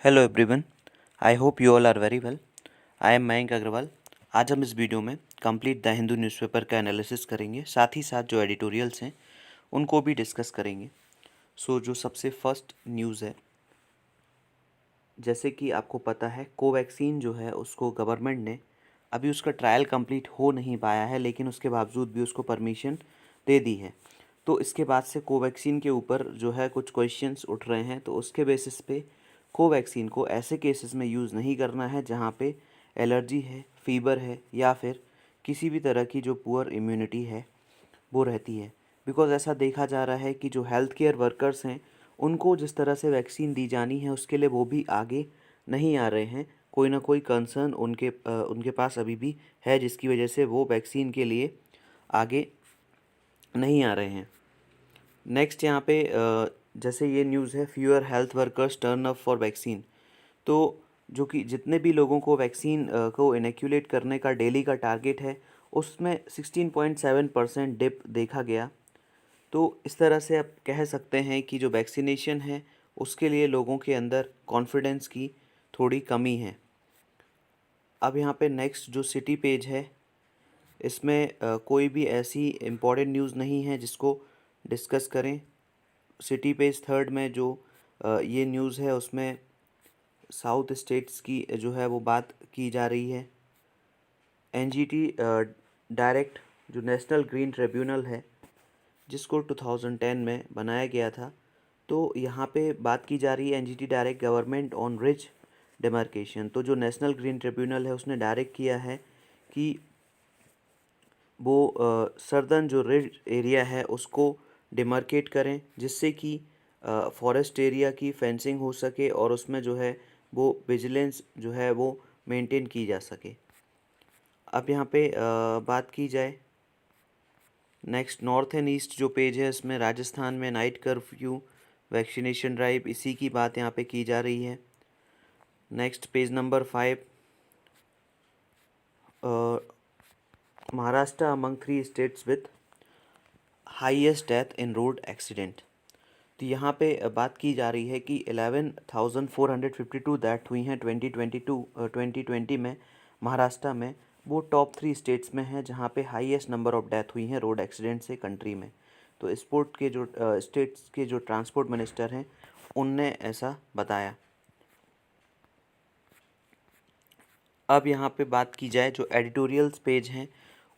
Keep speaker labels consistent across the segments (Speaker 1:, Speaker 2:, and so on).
Speaker 1: Hello everyone, I hope you all are very well. I am Mayank Agrawal. आज हम इस video में कंप्लीट द हिंदू न्यूज़पेपर का analysis करेंगे, साथ ही साथ जो एडिटोरियल्स हैं उनको भी डिस्कस करेंगे। जो सबसे फर्स्ट न्यूज़ है, जैसे कि आपको पता है कोवैक्सीन जो है उसको गवर्नमेंट ने अभी उसका ट्रायल कंप्लीट हो नहीं पाया है, लेकिन उसके बावजूद भी उसको परमिशन दे दी है। तो इसके बाद से कोवैक्सीन के ऊपर जो है कुछ क्वेश्चंस उठ रहे हैं, तो उसके बेसिस पे कोवैक्सीन को ऐसे केसेस में यूज़ नहीं करना है जहाँ पे एलर्जी है, फीवर है या फिर किसी भी तरह की जो पुअर इम्यूनिटी है वो रहती है। बिकॉज़ ऐसा देखा जा रहा है कि जो हेल्थ केयर वर्कर्स हैं उनको जिस तरह से वैक्सीन दी जानी है उसके लिए वो भी आगे नहीं आ रहे हैं। कोई ना कोई कंसर्न उनके पास अभी भी है, जिसकी वजह से वो वैक्सीन के लिए आगे नहीं आ रहे हैं। नेक्स्ट यहाँ पे जैसे ये न्यूज़ है, fewer health workers turn up for vaccine. तो जो कि जितने भी लोगों को वैक्सीन को इनैक्यूलेट करने का डेली का टारगेट है उसमें 16.7% डिप देखा गया। तो इस तरह से आप कह सकते हैं कि जो वैक्सीनेशन है उसके लिए लोगों के अंदर कॉन्फिडेंस की थोड़ी कमी है। अब यहाँ पे नेक्स्ट जो सिटी पेज है इसमें कोई भी ऐसी इम्पोर्टेंट न्यूज़ नहीं है जिसको डिस्कस करें। सिटी पेज थर्ड में जो ये न्यूज़ है उसमें साउथ स्टेट्स की जो है वो बात की जा रही है। एनजीटी डायरेक्ट जो नेशनल ग्रीन ट्रिब्यूनल है जिसको 2010 में बनाया गया था, तो यहाँ पे बात की जा रही है NGT direct government on rich demarcation. तो जो नेशनल ग्रीन ट्रिब्यूनल है उसने डायरेक्ट किया है कि वो सर्दर्न जो रिच एरिया है उसको डिमार्केट करें, जिससे कि फॉरेस्ट एरिया की फेंसिंग हो सके और उसमें जो है वो विजिलेंस जो है वो मेंटेन की जा सके। अब यहाँ पे बात की जाए नेक्स्ट नॉर्थ एंड ईस्ट जो पेज है इसमें राजस्थान में नाइट कर्फ्यू वैक्सीनेशन ड्राइव, इसी की बात यहाँ पे की जा रही है। Next page number 5, Maharashtra among 3 states with highest death in road accident. तो यहाँ पे बात की जा रही है कि 11,452 डेथ हुई हैं 2020 में महाराष्ट्र में। वो टॉप 3 स्टेट्स में है जहाँ पे हाईएस्ट नंबर ऑफ डेथ हुई हैं रोड एक्सीडेंट से कंट्री में। तो स्पोर्ट के जो स्टेट्स के जो ट्रांसपोर्ट मिनिस्टर हैं उनने ऐसा बताया। अब यहाँ पे बात की जाए जो एडिटोरियल्स पेज हैं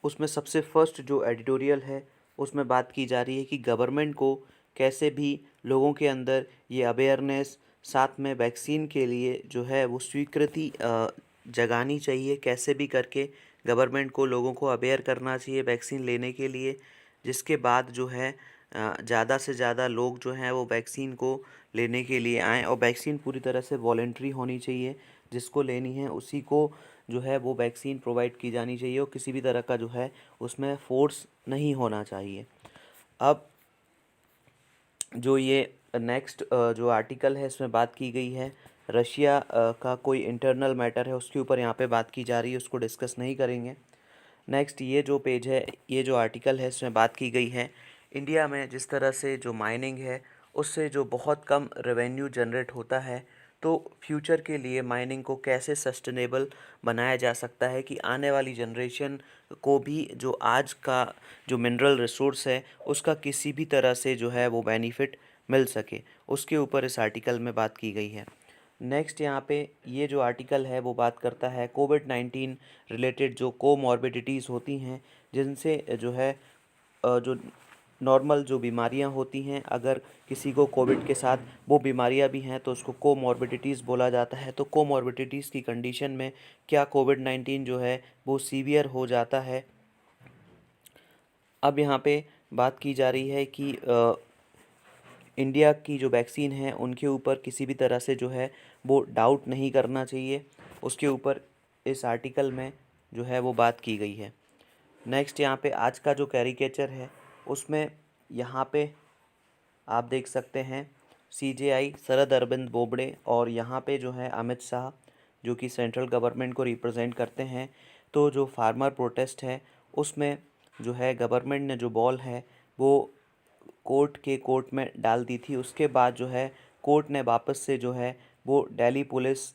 Speaker 1: उसमें सबसे फर्स्ट जो एडिटोरियल है उसमें बात की जा रही है कि गवर्नमेंट को कैसे भी लोगों के अंदर ये अवेयरनेस, साथ में वैक्सीन के लिए जो है वो स्वीकृति जगानी चाहिए। कैसे भी करके गवर्नमेंट को लोगों को अवेयर करना चाहिए वैक्सीन लेने के लिए, जिसके बाद जो है ज़्यादा से ज़्यादा लोग जो हैं वो वैक्सीन को लेने के लिए आएँ। और वैक्सीन पूरी तरह से वॉलेंट्री होनी चाहिए, जिसको लेनी है उसी को जो है वो वैक्सीन प्रोवाइड की जानी चाहिए और किसी भी तरह का जो है उसमें फोर्स नहीं होना चाहिए। अब जो ये नेक्स्ट जो आर्टिकल है इसमें बात की गई है रशिया का कोई इंटरनल मैटर है उसके ऊपर यहाँ पे बात की जा रही है, उसको डिस्कस नहीं करेंगे। नेक्स्ट ये जो पेज है, ये जो आर्टिकल है इसमें बात की गई है इंडिया में जिस तरह से जो माइनिंग है उससे जो बहुत कम रेवेन्यू जनरेट होता है, तो फ्यूचर के लिए माइनिंग को कैसे सस्टेनेबल बनाया जा सकता है कि आने वाली जनरेशन को भी जो आज का जो मिनरल रिसोर्स है उसका किसी भी तरह से जो है वो बेनिफिट मिल सके, उसके ऊपर इस आर्टिकल में बात की गई है। नेक्स्ट यहाँ पे ये जो आर्टिकल है वो बात करता है कोविड-19 रिलेटेड जो कोमॉर्बिडिटीज़ होती हैं, जिनसे जो है जो नॉर्मल जो बीमारियां होती हैं, अगर किसी को कोविड के साथ वो बीमारियां भी हैं तो उसको कोमॉर्बिडिटीज़ बोला जाता है। तो कोमॉर्बिडिटीज़ की कंडीशन में क्या कोविड-19 जो है वो सीवियर हो जाता है। अब यहाँ पे बात की जा रही है कि इंडिया की जो वैक्सीन है उनके ऊपर किसी भी तरह से जो है वो डाउट नहीं करना चाहिए, उसके ऊपर इस आर्टिकल में जो है वो बात की गई है। नेक्स्ट यहाँ पे आज का जो कैरिकेचर है उसमें यहाँ पे आप देख सकते हैं सीजेआई शरद अरविंद बोबड़े और यहाँ पे जो है अमित शाह जो कि सेंट्रल गवर्नमेंट को रिप्रेजेंट करते हैं। तो जो फार्मर प्रोटेस्ट है उसमें जो है गवर्नमेंट ने जो बॉल है वो कोर्ट में डाल दी थी, उसके बाद जो है कोर्ट ने वापस से जो है वो दिल्ली पुलिस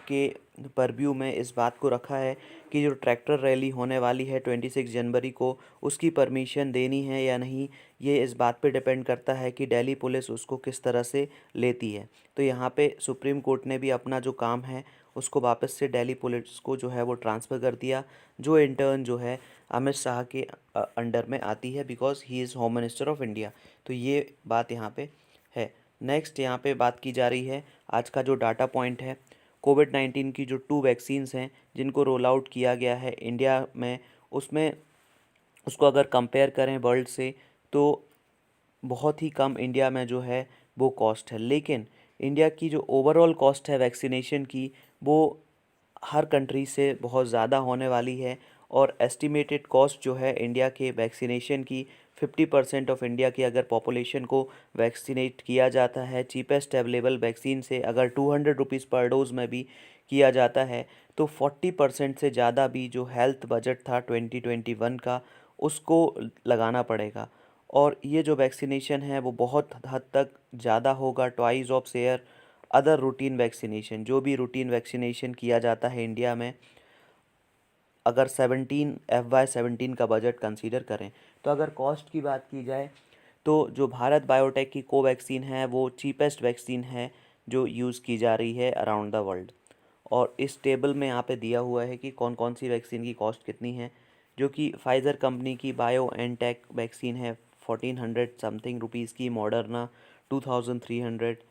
Speaker 1: के परव्यू में इस बात को रखा है कि जो ट्रैक्टर रैली होने वाली है 26 जनवरी को, उसकी परमिशन देनी है या नहीं, ये इस बात पे डिपेंड करता है कि दिल्ली पुलिस उसको किस तरह से लेती है। तो यहाँ पे सुप्रीम कोर्ट ने भी अपना जो काम है उसको वापस से दिल्ली पुलिस को जो है वो ट्रांसफ़र कर दिया, जो इंटर्न जो है अमित शाह के अंडर में आती है, because he is home minister of India. तो ये बात यहाँ पे है। नेक्स्ट यहाँ पे बात की जा रही है, आज का जो डाटा पॉइंट है, कोविड-19 की जो 2 वैक्सीन्स हैं जिनको रोल आउट किया गया है इंडिया में, उसमें उसको अगर कंपेयर करें वर्ल्ड से, तो बहुत ही कम इंडिया में जो है वो कॉस्ट है। लेकिन इंडिया की जो ओवरऑल कॉस्ट है वैक्सीनेशन की, वो हर कंट्री से बहुत ज़्यादा होने वाली है। और एस्टिमेटेड कॉस्ट जो है इंडिया के वैक्सीनेशन की, 50% ऑफ इंडिया की अगर पॉपुलेशन को वैक्सीनेट किया जाता है चीपेस्ट अवेलेबल वैक्सीन से, अगर 200 रुपीज़ पर डोज़ में भी किया जाता है, तो 40% से ज़्यादा भी जो हेल्थ बजट था 2021 का, उसको लगाना पड़ेगा। और ये जो वैक्सीनेशन है वो बहुत हद तक ज़्यादा होगा, twice of share other routine vaccination, जो भी रूटीन वैक्सीनेशन किया जाता है इंडिया में, अगर 17 FY17 का बजट कंसीडर करें। तो अगर कॉस्ट की बात की जाए, तो जो भारत बायोटेक की कोवैक्सीन है वो चीपेस्ट वैक्सीन है जो यूज़ की जा रही है अराउंड द वर्ल्ड। और इस टेबल में यहाँ पे दिया हुआ है कि कौन कौन सी वैक्सीन की कॉस्ट कितनी है, जो कि फाइज़र कंपनी की बायो एनटेक वैक्सीन है 1400 समथिंग रुपीज़ की, Moderna 2300,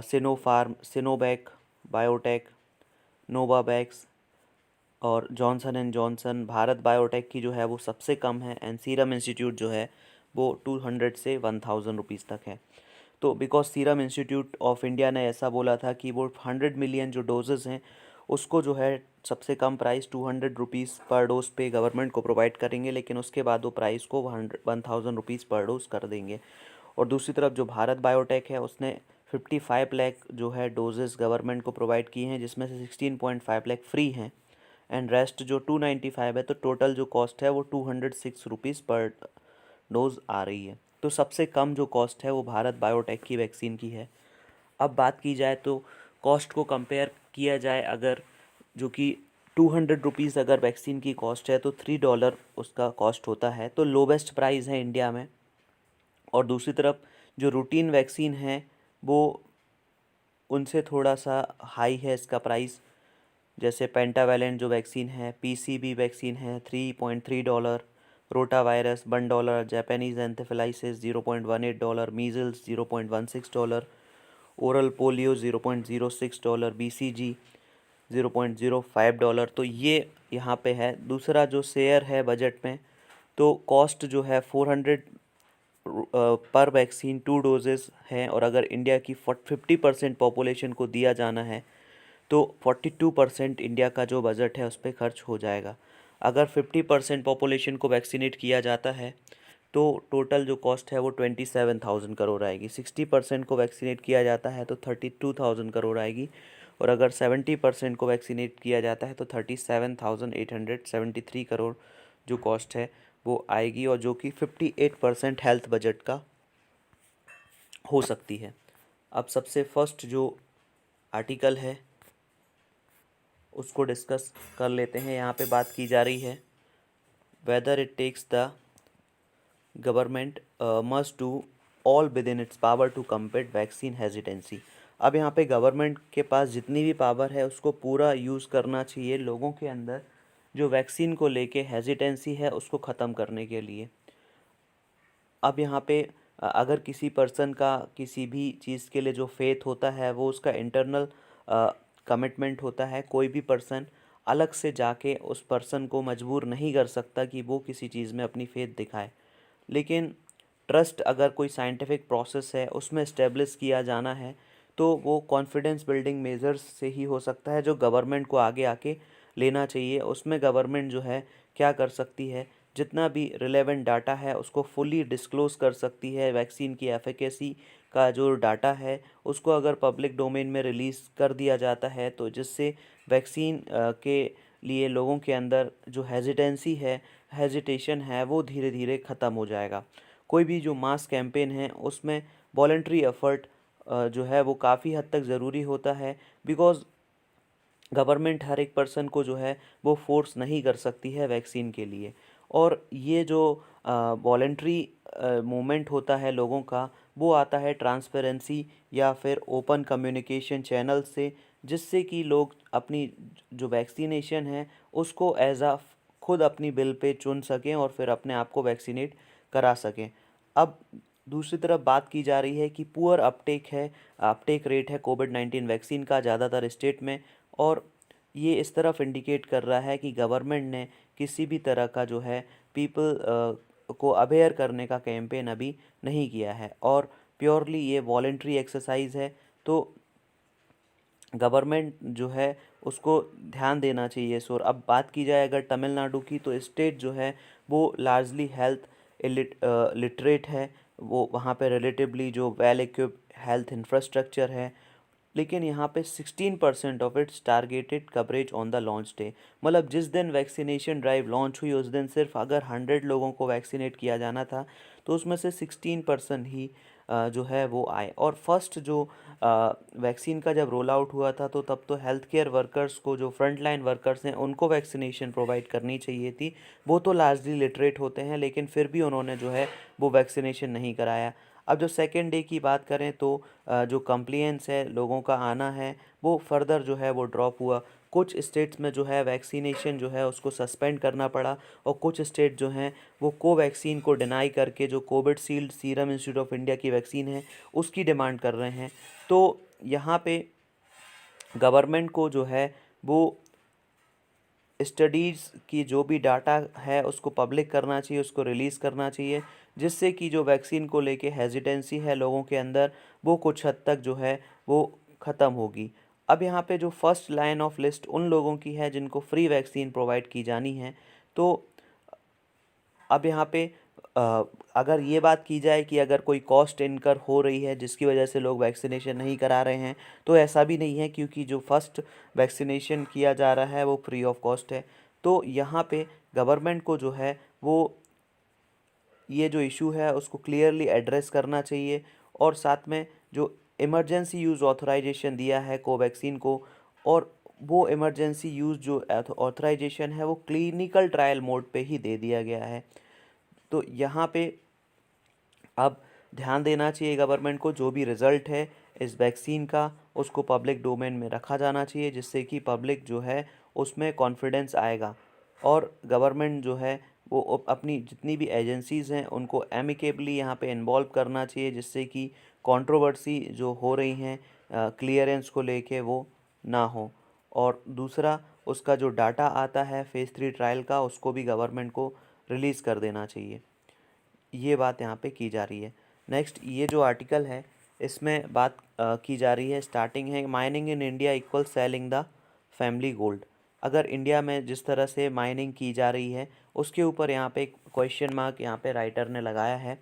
Speaker 1: Sinopharm, Sinovac Biotech, Novavax और Johnson and Johnson. Bharat Biotech की जो है वो सबसे कम है, एंड सीरम इंस्टीट्यूट जो है वो 200 से 1000 रुपीज़ तक है। तो because serum institute of India ने ऐसा बोला था कि वो 100 मिलियन जो डोजेज़ हैं उसको जो है सबसे कम प्राइस 200 रुपीज़ पर डोज पे गवर्नमेंट को प्रोवाइड करेंगे, लेकिन उसके बाद वो प्राइस को 1000 रुपीज़ पर डोज कर देंगे। और दूसरी तरफ जो भारत बायोटेक है उसने 55 लाख जो है डोजेज़ गवर्नमेंट को प्रोवाइड किए हैं, जिसमें से 16.5 लाख फ्री हैं, एंड रेस्ट जो 295 है। तो टोटल जो कॉस्ट है वो 206 रुपीज़ पर डोज आ रही है। तो सबसे कम जो कॉस्ट है वो भारत बायोटेक की वैक्सीन की है। अब बात की जाए तो कॉस्ट को कंपेयर किया जाए, अगर जो कि 200 रुपीज़ अगर वैक्सीन की कॉस्ट है तो $3 उसका कॉस्ट होता है, तो लोवेस्ट प्राइस है इंडिया में। और दूसरी तरफ जो रूटीन वैक्सीन है वो उनसे थोड़ा सा हाई है इसका प्राइस, जैसे पेंटावैलेंट जो वैक्सीन है, पीसीबी वैक्सीन है $3.3, rotavirus $1, Japanese encephalitis $0.18, measles $0.16, oral polio $0.06, BCG $0.05। तो ये यहाँ पे है। दूसरा जो शेयर है बजट में, तो कॉस्ट जो है 400 पर वैक्सीन 2 डोजेज़ हैं, और अगर इंडिया की 50% पॉपुलेशन को दिया जाना है तो 42% इंडिया का जो बजट है उस पर खर्च हो जाएगा। अगर 50% पॉपुलेशन को वैक्सीनेट किया जाता है तो टोटल जो कॉस्ट है वो 27,000 करोड़ आएगी। 60% को वैक्सीनेट किया जाता है तो 32,000 करोड़ आएगी, और अगर 70% को वैक्सीनेट किया जाता है तो 37,873 करोड़ जो कॉस्ट है वो आएगी, और जो कि 58% हेल्थ बजट का हो सकती है। अब सबसे फर्स्ट जो आर्टिकल है उसको डिस्कस कर लेते हैं। यहाँ पे बात की जा रही है, whether it takes the government must do all within its power to combat vaccine hesitancy. अब यहाँ पे गवर्नमेंट के पास जितनी भी पावर है उसको पूरा यूज़ करना चाहिए लोगों के अंदर जो वैक्सीन को लेके हेजिटेंसी है उसको ख़त्म करने के लिए। अब यहाँ पे अगर किसी पर्सन का किसी भी चीज़ के लिए जो फेथ होता है वो उसका इंटरनल कमिटमेंट होता है। कोई भी पर्सन अलग से जाके उस पर्सन को मजबूर नहीं कर सकता कि वो किसी चीज़ में अपनी फेथ दिखाए। लेकिन ट्रस्ट अगर कोई साइंटिफिक प्रोसेस है उसमें इस्टेब्लिश किया जाना है तो वो कॉन्फिडेंस बिल्डिंग मेजर्स से ही हो सकता है, जो गवर्नमेंट को आगे आके लेना चाहिए। उसमें गवर्नमेंट जो है क्या कर सकती है, जितना भी रिलेवेंट डाटा है उसको फुली डिस्क्लोज कर सकती है। वैक्सीन की एफिकेसी का जो डाटा है उसको अगर पब्लिक डोमेन में रिलीज़ कर दिया जाता है तो जिससे वैक्सीन के लिए लोगों के अंदर जो हेजिटेशन है वो धीरे धीरे ख़त्म हो जाएगा। कोई भी जो मास कैंपेन है उसमें वॉलेंट्री एफर्ट जो है वो काफ़ी हद तक ज़रूरी होता है, बिकॉज़ गवर्नमेंट हर एक पर्सन को जो है वो फोर्स नहीं कर सकती है वैक्सीन के लिए। और ये जो वॉलेंट्री मूवमेंट होता है लोगों का, वो आता है ट्रांसपेरेंसी या फिर ओपन कम्युनिकेशन चैनल से, जिससे कि लोग अपनी जो वैक्सीनेशन है उसको एज अ खुद अपनी बिल पे चुन सकें और फिर अपने आप को वैक्सीनेट करा सकें। अब दूसरी तरफ बात की जा रही है कि पुअर अपटेक रेट है कोविड-19 वैक्सीन का ज़्यादातर स्टेट में, और ये इस तरफ इंडिकेट कर रहा है कि गवर्नमेंट ने किसी भी तरह का जो है पीपल को अवेयर करने का कैंपेन अभी नहीं किया है, और प्योरली ये वॉलेंट्री एक्सरसाइज है। तो गवर्नमेंट जो है उसको ध्यान देना चाहिए इस ओर। अब बात की जाए अगर तमिलनाडु की, तो स्टेट जो है वो लार्जली हेल्थ लिटरेट है। वो वहाँ पे रिलेटिवली जो वेल इक्विप्ड हेल्थ इंफ्रास्ट्रक्चर है, लेकिन यहाँ पे 16% of its targeted coverage on the launch day. मतलब जिस दिन वैक्सीनेशन ड्राइव लॉन्च हुई उस दिन सिर्फ अगर 100 लोगों को वैक्सीनेट किया जाना था, तो उसमें से 16% ही जो है वो आए। और फर्स्ट जो वैक्सीन का जब रोल आउट हुआ था, तो तब तो हेल्थ केयर वर्कर्स को, जो फ्रंट लाइन वर्कर्स हैं, उनको वैक्सीनेशन प्रोवाइड करनी चाहिए थी। वो तो लार्जली लिटरेट होते हैं, लेकिन फिर भी उन्होंने जो है वो वैक्सीनेशन नहीं कराया। अब जो सेकेंड डे की बात करें, तो जो कंप्लेंट्स है, लोगों का आना है, वो फर्दर जो है वो ड्रॉप हुआ। कुछ स्टेट्स में जो है वैक्सीनेशन जो है उसको सस्पेंड करना पड़ा, और कुछ स्टेट जो हैं वो कोवैक्सीन को डिनाई करके जो Covishield serum institute of India की वैक्सीन है उसकी डिमांड कर रहे हैं। तो यहाँ पे गवर्नमेंट को जो है वो स्टडीज़ की जो भी डाटा है उसको पब्लिक करना चाहिए, उसको रिलीज़ करना चाहिए, जिससे कि जो वैक्सीन को लेके हेजिटेंसी है लोगों के अंदर, वो कुछ हद तक जो है वो ख़त्म होगी। अब यहाँ पे जो फर्स्ट लाइन ऑफ लिस्ट उन लोगों की है जिनको फ्री वैक्सीन प्रोवाइड की जानी है। तो अब यहाँ पे अगर ये बात की जाए कि अगर कोई कॉस्ट इनकर हो रही है जिसकी वजह से लोग वैक्सीनेशन नहीं करा रहे हैं, तो ऐसा भी नहीं है, क्योंकि जो फर्स्ट वैक्सीनेशन किया जा रहा है वो फ्री ऑफ कॉस्ट है। तो यहाँ पे गवर्नमेंट को जो है वो ये जो इशू है उसको क्लियरली एड्रेस करना चाहिए, और साथ में जो इमरजेंसी यूज़ ऑथराइजेशन दिया है कोवैक्सीन को, और वो इमरजेंसी यूज़ जो ऑथराइजेशन है वो क्लिनिकल ट्रायल मोड पे ही दे दिया गया है। तो यहाँ पे अब ध्यान देना चाहिए गवर्नमेंट को, जो भी रिज़ल्ट है इस वैक्सीन का उसको पब्लिक डोमेन में रखा जाना चाहिए, जिससे कि पब्लिक जो है उसमें कॉन्फिडेंस आएगा। और गवर्नमेंट जो है वो अपनी जितनी भी एजेंसीज़ हैं उनको एमिकेबली यहाँ पे इन्वॉल्व करना चाहिए, जिससे कि कंट्रोवर्सी जो हो रही हैं क्लियरेंस को लेके वो ना हो। और दूसरा, उसका जो डाटा आता है फेज़ 3 ट्रायल का, उसको भी गवर्नमेंट को रिलीज़ कर देना चाहिए। ये बात यहाँ पे की जा रही है। नेक्स्ट, ये जो आर्टिकल है इसमें बात की जा रही है, स्टार्टिंग है, mining in India equal selling the family gold. अगर इंडिया में जिस तरह से माइनिंग की जा रही है उसके ऊपर यहाँ पे क्वेश्चन मार्क यहाँ पे राइटर ने लगाया है।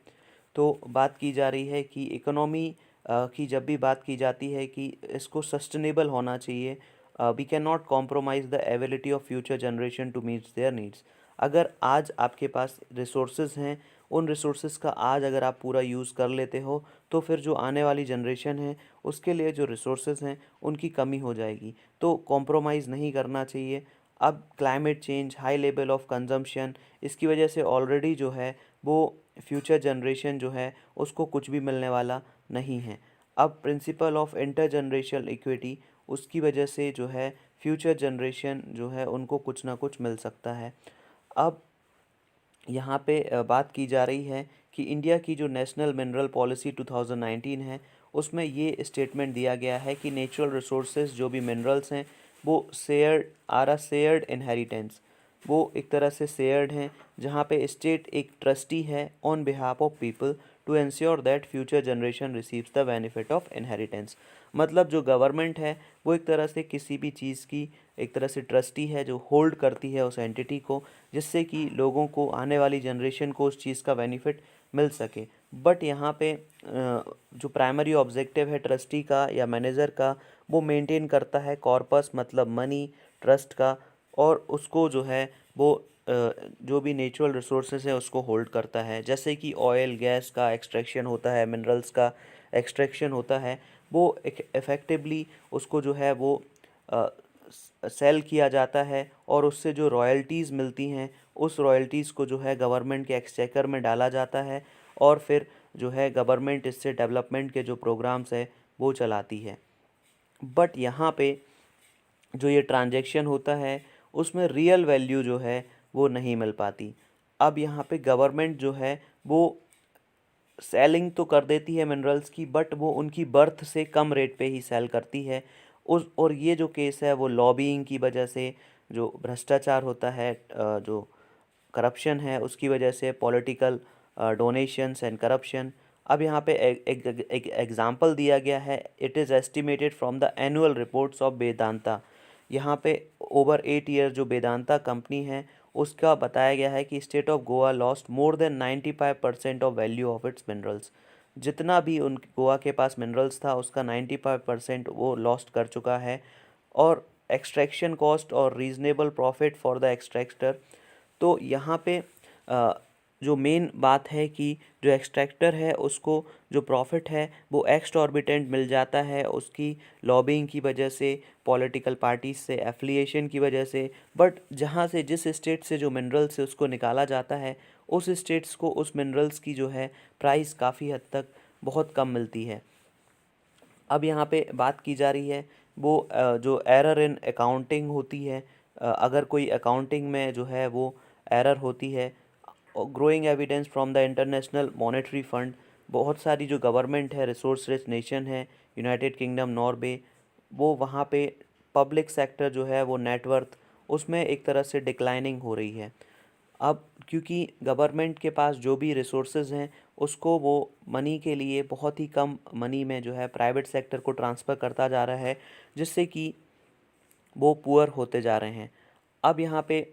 Speaker 1: तो बात की जा रही है कि इकोनॉमी की जब भी बात की जाती है कि इसको सस्टेनेबल होना चाहिए, we can not compromise the ability of future generation to meet their needs. अगर आज आपके पास रिसोर्सेज हैं, उन रिसोर्सेज का आज अगर आप पूरा यूज़ कर लेते हो, तो फिर जो आने वाली जनरेशन है उसके लिए जो रिसोर्सेज हैं उनकी कमी हो जाएगी। तो कॉम्प्रोमाइज़ नहीं करना चाहिए। अब climate change, high level of consumption, इसकी वजह से ऑलरेडी जो है वो फ्यूचर जनरेशन जो है उसको कुछ भी मिलने वाला नहीं है। अब principle of inter generational equity, उसकी वजह से जो है फ्यूचर जनरेशन जो है उनको कुछ ना कुछ मिल सकता है। अब यहाँ पे बात की जा रही है कि इंडिया की जो नेशनल मिनरल पॉलिसी 2019 है उसमें ये स्टेटमेंट दिया गया है कि नेचुरल रिसोर्सेज जो भी मिनरल्स हैं वो शेयर्ड इनहेरिटेंस, वो एक तरह से शेयर्ड हैं, जहाँ पे स्टेट एक ट्रस्टी है on behalf of people to ensure that future generation receives the benefit of inheritance. मतलब जो गवर्नमेंट है वो एक तरह से किसी भी चीज़ की एक तरह से ट्रस्टी है जो होल्ड करती है उस एंटिटी को, जिससे कि लोगों को, आने वाली जनरेशन को उस चीज़ का बेनिफिट मिल सके। बट यहाँ पे जो प्राइमरी ऑब्जेक्टिव है ट्रस्टी का या मैनेजर का, वो मेंटेन करता है कॉर्पस, मतलब मनी, ट्रस्ट का, और उसको जो है वो जो भी नेचुरल रिसोर्सेज है उसको होल्ड करता है। जैसे कि ऑयल गैस का एक्सट्रैक्शन होता है, मिनरल्स का एक्सट्रैक्शन होता है, वो इफ़ेक्टिवली उसको जो है वो सेल किया जाता है और उससे जो रॉयल्टीज़ मिलती हैं उस रॉयल्टीज़ को जो है गवर्नमेंट के एक्सचेकर में डाला जाता है और फिर जो है गवर्नमेंट इससे डेवलपमेंट के जो प्रोग्राम्स है वो चलाती है। बट यहाँ पे जो ये ट्रांजैक्शन होता है उसमें रियल वैल्यू जो है वो नहीं मिल पाती। अब यहाँ पे गवर्नमेंट जो है वो सेलिंग तो कर देती है मिनरल्स की, बट वो उनकी बर्थ से कम रेट पे ही सेल करती है। उस और ये जो केस है वो लॉबिंग की वजह से, जो भ्रष्टाचार होता है, जो करप्शन है उसकी वजह से, पॉलिटिकल डोनेशंस एंड करप्शन। अब यहाँ पे एक एग्जांपल दिया गया है, it is estimated from the annual reports of Vedanta. यहाँ पे ओवर 8 ईयर जो वेदांता कंपनी है उसका बताया गया है कि state of Goa lost more than 95% of value of its minerals. जितना भी उन गोवा के पास मिनरल्स था उसका 95% वो लॉस्ट कर चुका है। और एक्सट्रैक्शन कॉस्ट और reasonable profit for the extractor. तो यहाँ पे जो मेन बात है कि जो एक्सट्रैक्टर है उसको जो प्रॉफिट है वो एक्सटॉर्बिटेंट मिल जाता है उसकी लॉबिंग की वजह से, पॉलिटिकल पार्टीज से एफिलिएशन की वजह से। बट जहाँ से जिस स्टेट से जो मिनरल्स है उसको निकाला जाता है उस स्टेट्स को उस मिनरल्स की जो है प्राइस काफ़ी हद तक बहुत कम मिलती है। अब यहाँ पे बात की जा रही है वो जो एरर इन अकाउंटिंग होती है, अगर कोई अकाउंटिंग में जो है वो एरर होती है। Growing evidence from the international monetary fund, बहुत सारी जो गवर्नमेंट है, रिसोर्स रिच नेशन है, यूनाइटेड किंगडम, नॉर्वे, वो वहाँ पे पब्लिक सेक्टर जो है वो नेटवर्थ उसमें एक तरह से डिक्लाइनिंग हो रही है। अब क्योंकि गवर्नमेंट के पास जो भी रिसोर्सेज हैं उसको वो मनी के लिए बहुत ही कम मनी में जो है प्राइवेट सेक्टर को ट्रांसफ़र करता जा रहा है, जिससे कि वो पुअर होते जा रहे हैं। अब यहाँ पे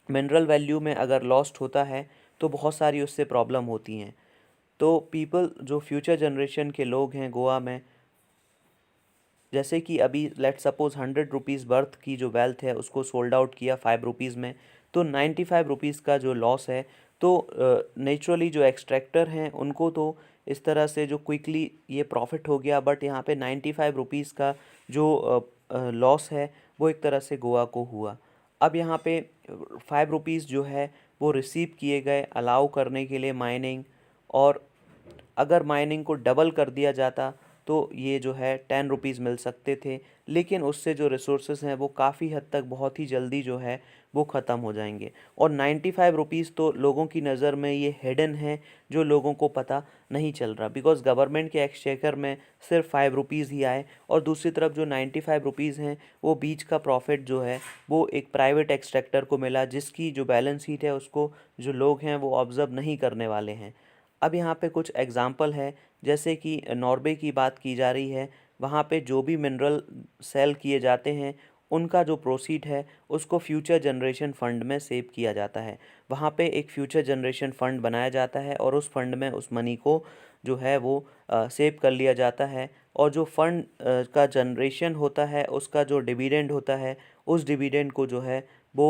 Speaker 1: मिनरल वैल्यू में अगर लॉस्ट होता है तो बहुत सारी उससे प्रॉब्लम होती हैं। तो पीपल जो फ्यूचर जनरेशन के लोग हैं गोवा में, जैसे कि अभी लेट सपोज़ 100 रुपीज़ बर्थ की जो वेल्थ है उसको सोल्ड आउट किया 5 रुपीज़ में, तो 95 रुपीज़ का जो लॉस है। तो नेचुरली जो एक्सट्रैक्टर हैं उनको तो इस तरह से जो क्विकली ये प्रॉफिट हो गया, बट यहाँ पे 95 रुपीज़ का जो लॉस है वो एक तरह से गोवा को हुआ। अब यहाँ पे 5 रुपीज़ जो है वो रिसीव किए गए अलाउ करने के लिए माइनिंग, और अगर माइनिंग को डबल कर दिया जाता तो ये जो है 10 रुपीज़ मिल सकते थे, लेकिन उससे जो रिसोर्सेज हैं वो काफ़ी हद तक बहुत ही जल्दी जो है वो ख़त्म हो जाएंगे। और 95 रुपीज़ तो लोगों की नज़र में ये हिडन है, जो लोगों को पता नहीं चल रहा, बिकॉज़ गवर्नमेंट के एक्सचेकर में सिर्फ 5 रुपीज़ ही आए, और दूसरी तरफ जो 95 रुपीज़ हैं वो बीच का प्रॉफिट जो है वो एक प्राइवेट एक्सट्रैक्टर को मिला, जिसकी जो बैलेंस शीट है उसको जो लोग हैं वो ऑब्ज़र्व नहीं करने वाले हैं। अब यहाँ पे कुछ एग्जांपल है, जैसे कि नॉर्वे की बात की जा रही है। वहाँ पे जो भी मिनरल सेल किए जाते हैं उनका जो प्रोसीड है उसको फ्यूचर जनरेशन फंड में सेव किया जाता है। वहाँ पे एक फ्यूचर जनरेशन फंड बनाया जाता है और उस फंड में उस मनी को जो है वो सेव कर लिया जाता है। और जो फंड का जनरेशन होता है उसका जो डिविडेंड होता है उस डिविडेंड को जो है वो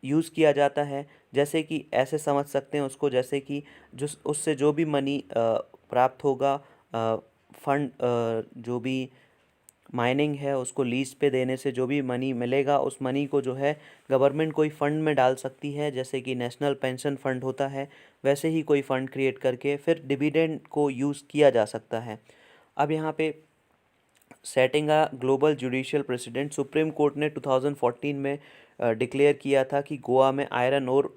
Speaker 1: यूज़ किया जाता है। जैसे कि ऐसे समझ सकते हैं उसको, जैसे कि जो उससे जो भी मनी प्राप्त होगा, फंड जो भी माइनिंग है उसको लीज पे देने से जो भी मनी मिलेगा उस मनी को जो है गवर्नमेंट कोई फ़ंड में डाल सकती है, जैसे कि नेशनल पेंशन फ़ंड होता है वैसे ही कोई फ़ंड क्रिएट करके फिर डिविडेंड को यूज़ किया जा सकता है। अब यहाँ पे setting a global judicial president, supreme court ने 2014 में डिक्लेयर किया था कि गोवा में आयरन और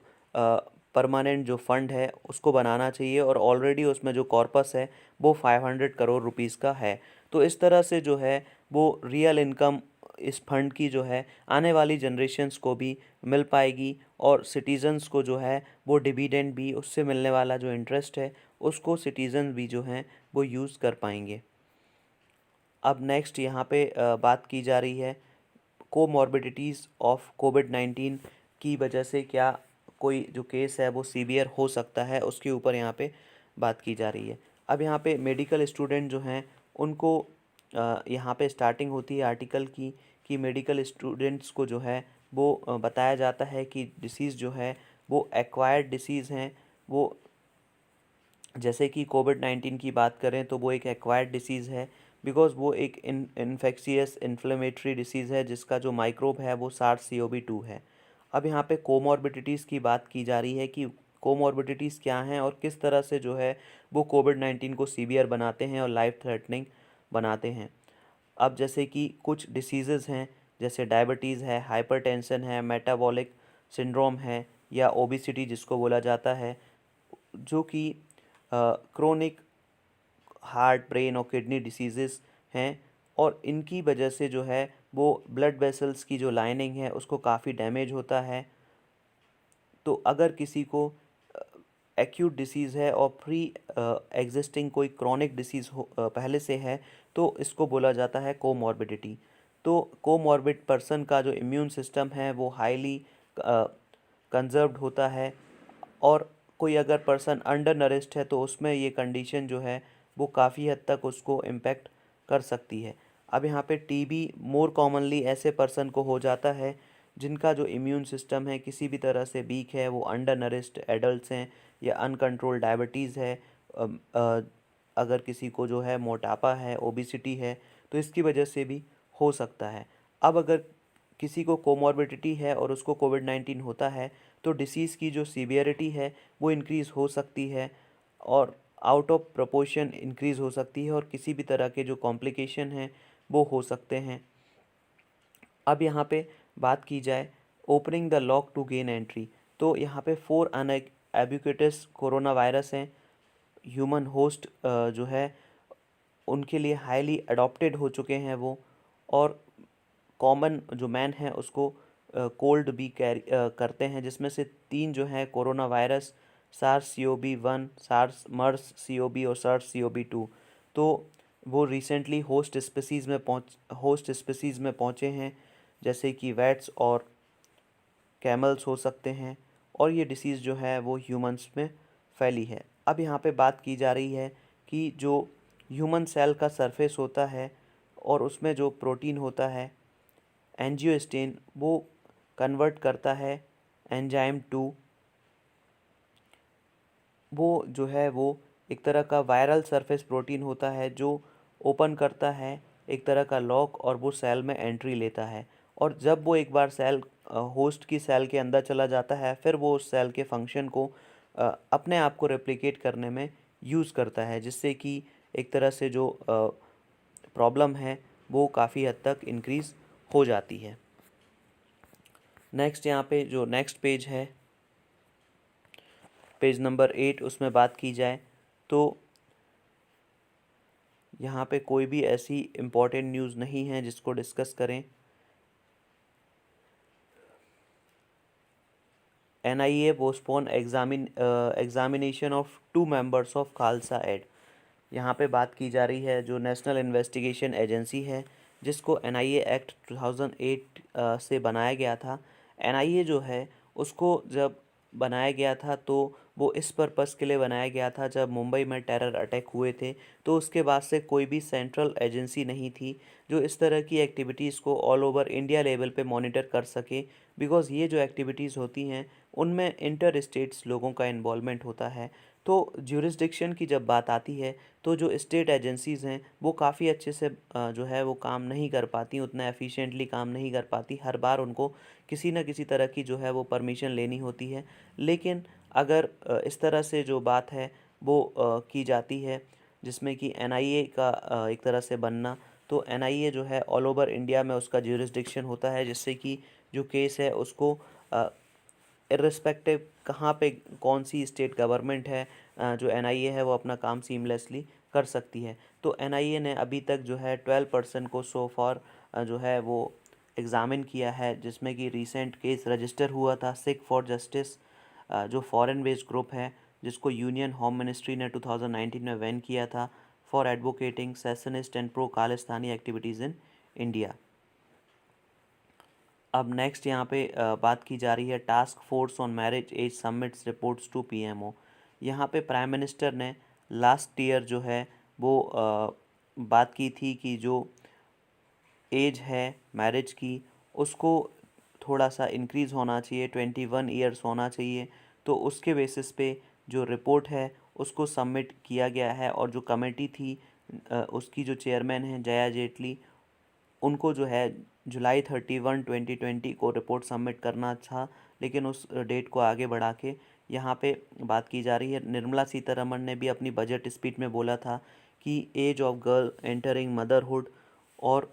Speaker 1: परमानेंट जो फंड है उसको बनाना चाहिए, और ऑलरेडी उसमें जो कॉर्पस है वो 500 करोड़ रुपीस का है। तो इस तरह से जो है वो रियल इनकम इस फंड की जो है आने वाली जनरेशन्स को भी मिल पाएगी, और सिटीज़न्स को जो है वो डिविडेंड भी, उससे मिलने वाला जो इंटरेस्ट है उसको सिटीज़न भी जो हैं वो यूज़ कर पाएंगे। अब नेक्स्ट यहाँ पे बात की जा रही है कोमॉर्बिडिटीज़ ऑफ कोविड-19 की वजह से क्या कोई जो केस है वो सीवियर हो सकता है, उसके ऊपर यहाँ पे बात की जा रही है। अब यहाँ पे मेडिकल स्टूडेंट जो हैं उनको यहाँ पे स्टार्टिंग होती है आर्टिकल की कि मेडिकल स्टूडेंट्स को जो है वो बताया जाता है कि डिसीज़ जो है वो एक्वायर्ड डिसीज़ हैं, वो जैसे कि कोविड-19 की बात करें तो वो एक एक्वायर्ड डिसीज़ है, बिकॉज़ वो एक इन्फेक्शियस इन्फ्लेमेटरी डिसीज़ है जिसका जो माइक्रोब है वो SARS-CoV-2 है। अब यहाँ पे कोमॉर्बिडिटीज़ की बात की जा रही है कि कोमॉर्बिडिटीज़ क्या हैं और किस तरह से जो है वो कोविड-19 को सीवियर बनाते हैं और लाइफ थ्रेटनिंग बनाते हैं। अब जैसे कि कुछ डिसीज़ेज़ हैं, जैसे डायबिटीज़ है, हाइपरटेंशन है, मेटाबॉलिक सिंड्रोम है या ओबेसिटी जिसको बोला जाता है, जो कि क्रोनिक हार्ट, ब्रेन और किडनी डिसीज़ेज़ हैं, और इनकी वजह से जो है वो ब्लड वेसल्स की जो लाइनिंग है उसको काफ़ी डैमेज होता है। तो अगर किसी को एक्यूट डिसीज़ है और प्री एग्जिस्टिंग कोई क्रॉनिक डिसीज़ पहले से है, तो इसको बोला जाता है कोमॉर्बिडिटी। तो कोमॉर्बिड पर्सन का जो इम्यून सिस्टम है वो हाईली कंजर्व्ड होता है, और कोई अगर पर्सन अंडर नरिश्ड है तो उसमें ये कंडीशन जो है वो काफ़ी हद तक उसको इम्पेक्ट कर सकती है। अब यहाँ पे टीबी मोर कॉमनली ऐसे पर्सन को हो जाता है जिनका जो इम्यून सिस्टम है किसी भी तरह से वीक है, वो अंडर नरिश्ड एडल्ट्स हैं या अनकंट्रोल डायबिटीज़ है, अगर किसी को जो है मोटापा है, ओबिसिटी है, तो इसकी वजह से भी हो सकता है। अब अगर किसी को कोमॉर्बिडिटी है और उसको कोविड-19 होता है, तो डिसीज़ की जो सीवियरिटी है वो इंक्रीज़ हो सकती है और आउट ऑफ प्रोपोर्शन इंक्रीज़ हो सकती है, और किसी भी तरह के जो कॉम्प्लिकेशन हैं वो हो सकते हैं। अब यहाँ पे बात की जाए opening the lock to gain entry, तो यहाँ पे 4 एब्यूकेटस कोरोना वायरस हैं। ह्यूमन होस्ट जो है उनके लिए हाईली अडॉप्टेड हो चुके हैं वो, और कॉमन जो मैन है उसको कोल्ड भी कैरी करते हैं, जिसमें से 3 जो हैं कोरोना वायरस, SARS-CoV-1, सार्स मर्स CoV और SARS-CoV-2। तो वो रिसेंटली होस्ट स्पीसीज़ में पहुँचे हैं, जैसे कि वैट्स और कैमल्स हो सकते हैं, और ये डिसीज़ जो है वो ह्यूमंस में फैली है। अब यहाँ पे बात की जा रही है कि जो ह्यूमन सेल का सरफेस होता है और उसमें जो प्रोटीन होता है एंजियोस्टेन, वो कन्वर्ट करता है एंजाइम टू, वो जो है वो एक तरह का वायरल सरफेस प्रोटीन होता है जो ओपन करता है एक तरह का लॉक, और वो सेल में एंट्री लेता है। और जब वो एक बार सेल होस्ट की सेल के अंदर चला जाता है, फिर वो उस सेल के फंक्शन को अपने आप को रेप्लिकेट करने में यूज़ करता है, जिससे कि एक तरह से जो प्रॉब्लम है वो काफ़ी हद तक इंक्रीज़ हो जाती है। नेक्स्ट यहाँ पे जो नेक्स्ट पेज है, पेज नंबर 8, उसमें बात की जाए तो यहाँ पे कोई भी ऐसी इम्पोर्टेंट न्यूज़ नहीं है जिसको डिस्कस करें। NIA postpone examination of 2 members of Khalsa Aid. यहाँ पे बात की जा रही है जो नेशनल इन्वेस्टिगेशन एजेंसी है, जिसको NIA एक्ट 2008 से बनाया गया था। NIA जो है उसको जब बनाया गया था तो वो इस पर्पज़ के लिए बनाया गया था, जब मुंबई में टेरर अटैक हुए थे तो उसके बाद से कोई भी सेंट्रल एजेंसी नहीं थी जो इस तरह की एक्टिविटीज़ को ऑल ओवर इंडिया लेवल पे मॉनिटर कर सके, बिकॉज़ ये जो एक्टिविटीज़ होती हैं उनमें इंटर स्टेट्स लोगों का इन्वॉल्वमेंट होता है। तो ज्यूरिसडिक्शन की जब बात आती है तो जो स्टेट एजेंसीज़ हैं वो काफ़ी अच्छे से जो है वो काम नहीं कर पाती, उतना एफिशिएंटली काम नहीं कर पाती। हर बार उनको किसी न किसी तरह की जो है वो परमिशन लेनी होती है। लेकिन अगर इस तरह से जो बात है वो की जाती है, जिसमें कि NIA का एक तरह से बनना, तो NIA जो है ऑल ओवर इंडिया में उसका ज्यूरिसडिक्शन होता है, जिससे कि जो केस है उसको इर्रिस्पेक्टिव कहाँ पे कौन सी स्टेट गवर्नमेंट है, जो NIA है वो अपना काम सीमलेसली कर सकती है। तो NIA ने अभी तक जो है 12 पर्सन को सो फॉर जो है वो एग्ज़ामिन किया है, जिसमें कि रिसेंट केस रजिस्टर हुआ था सिक फॉर जस्टिस, जो फॉरेन बेस्ड ग्रुप है जिसको यूनियन होम मिनिस्ट्री ने 2019 में बैन किया था for advocating secessionist and pro Khalistani activities in India. अब नेक्स्ट यहाँ पे बात की जा रही है task force on marriage age submits reports to PMO। यहाँ पे प्राइम मिनिस्टर ने लास्ट ईयर जो है वो बात की थी कि जो एज है मैरिज की उसको थोड़ा सा इंक्रीज़ होना चाहिए, 21 ईयर्स होना चाहिए। तो उसके बेसिस पे जो रिपोर्ट है उसको सबमिट किया गया है और जो कमेटी थी उसकी जो चेयरमैन हैं जया जेटली, उनको जो है जुलाई 31 2020 को रिपोर्ट सबमिट करना था, लेकिन उस डेट को आगे बढ़ा के यहाँ पे बात की जा रही है। निर्मला सीतारमण ने भी अपनी बजट स्पीच में बोला था कि age of girl entering motherhood और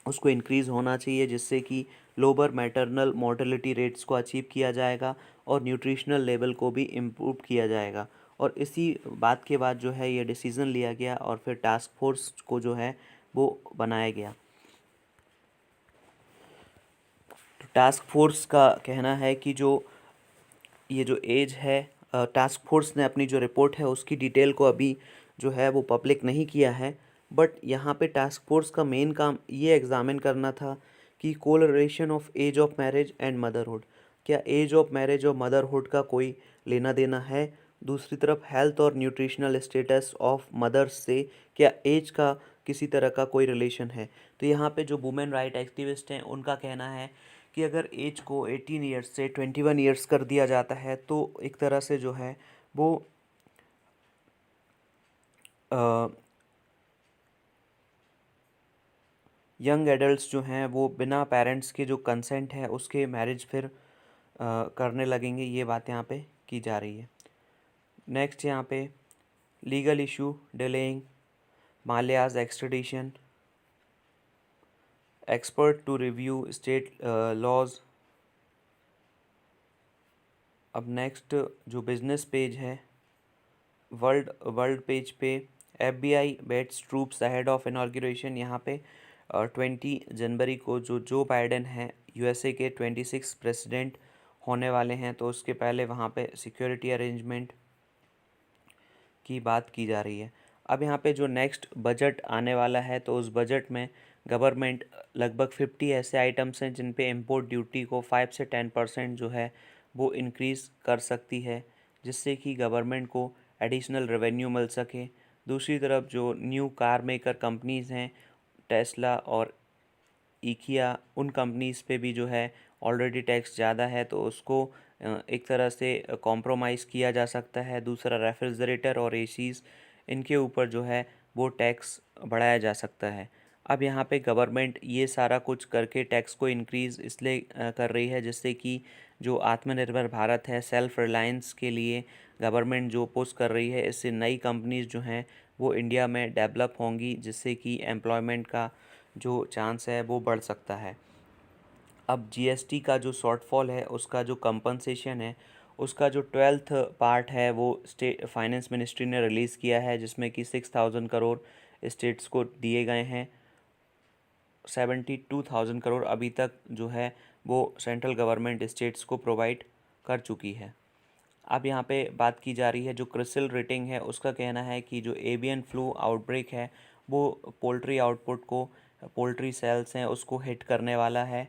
Speaker 1: उसको इंक्रीज़ होना चाहिए, जिससे कि लोअर मैटरनल मोर्टेलिटी रेट्स को अचीव किया जाएगा और न्यूट्रिशनल लेवल को भी इम्प्रूव किया जाएगा। और इसी बात के बाद जो है ये डिसीज़न लिया गया और फिर टास्क फोर्स को जो है वो बनाया गया। तो टास्क फोर्स का कहना है कि जो ये जो एज है, टास्क फोर्स ने अपनी जो रिपोर्ट है उसकी डिटेल को अभी जो है वो पब्लिक नहीं किया है, बट यहाँ पे टास्क फोर्स का मेन काम ये एग्ज़ामिन करना था कि correlation of age of marriage and motherhood, क्या एज ऑफ मैरिज और मदरहुड का कोई लेना देना है। दूसरी तरफ हेल्थ और न्यूट्रिशनल स्टेटस ऑफ मदर्स से क्या एज का किसी तरह का कोई रिलेशन है। तो यहाँ पे जो वुमेन राइट एक्टिविस्ट हैं उनका कहना है कि अगर एज को 18 ईयर्स से 21 ईयर्स कर दिया जाता है तो एक तरह से जो है वो यंग एडल्ट्स जो हैं वो बिना पेरेंट्स के जो कंसेंट है उसके मैरिज फिर करने लगेंगे। ये बात यहाँ पे की जा रही है। नेक्स्ट यहाँ पे legal issue delaying Mallya's extradition, expert to review state laws. अब नेक्स्ट जो बिजनेस पेज है वर्ल्ड पेज पे FBI bets troops ahead of inauguration. यहाँ पे 20 जनवरी को जो बाइडेन हैं USA के 26 प्रेसिडेंट होने वाले हैं, तो उसके पहले वहाँ पे सिक्योरिटी अरेंजमेंट की बात की जा रही है। अब यहाँ पे जो नेक्स्ट बजट आने वाला है तो उस बजट में गवर्नमेंट लगभग 50 ऐसे आइटम्स हैं जिन पे इम्पोर्ट ड्यूटी को 5 से 10% जो है वो इंक्रीज़ कर सकती है, जिससे कि गवर्नमेंट को एडिशनल रेवेन्यू मिल सके। दूसरी तरफ जो न्यू कार मेकर कंपनीज़ हैं टेस्ला और इकिया, उन कंपनीज़ पे भी जो है ऑलरेडी टैक्स ज़्यादा है तो उसको एक तरह से कॉम्प्रोमाइज़ किया जा सकता है। दूसरा रेफ्रिजरेटर और एसीज़, इनके ऊपर जो है वो टैक्स बढ़ाया जा सकता है। अब यहाँ पे गवर्नमेंट ये सारा कुछ करके टैक्स को इंक्रीज़ इसलिए कर रही है जिससे कि जो आत्मनिर्भर भारत है, सेल्फ रिलायंस के लिए गवर्नमेंट जो पुश कर रही है, इससे नई कंपनीज़ जो हैं वो इंडिया में डेवलप होंगी, जिससे कि एम्प्लॉयमेंट का जो चांस है वो बढ़ सकता है। अब GST का जो शॉर्टफॉल है उसका जो कंपनसेशन है उसका जो 12th पार्ट है वो स्टेट फाइनेंस मिनिस्ट्री ने रिलीज़ किया है, जिसमें कि 6,000 करोड़ स्टेट्स को दिए गए हैं। 72,000 करोड़ अभी तक जो है वो सेंट्रल गवर्नमेंट स्टेट्स को प्रोवाइड कर चुकी है। अब यहाँ पे बात की जा रही है जो क्रिसिल रेटिंग है उसका कहना है कि जो एवियन फ्लू आउटब्रेक है वो पोल्ट्री आउटपुट को, पोल्ट्री सेल्स हैं उसको हिट करने वाला है।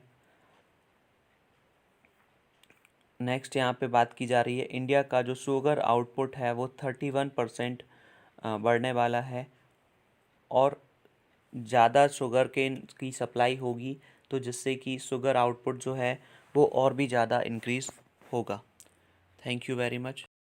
Speaker 1: नेक्स्ट यहाँ पे बात की जा रही है इंडिया का जो शुगर आउटपुट है वो 31% बढ़ने वाला है और ज़्यादा शुगर केन की सप्लाई होगी, तो जिससे कि शुगर आउटपुट जो है वो और भी ज़्यादा इंक्रीज़ होगा। Thank you very much.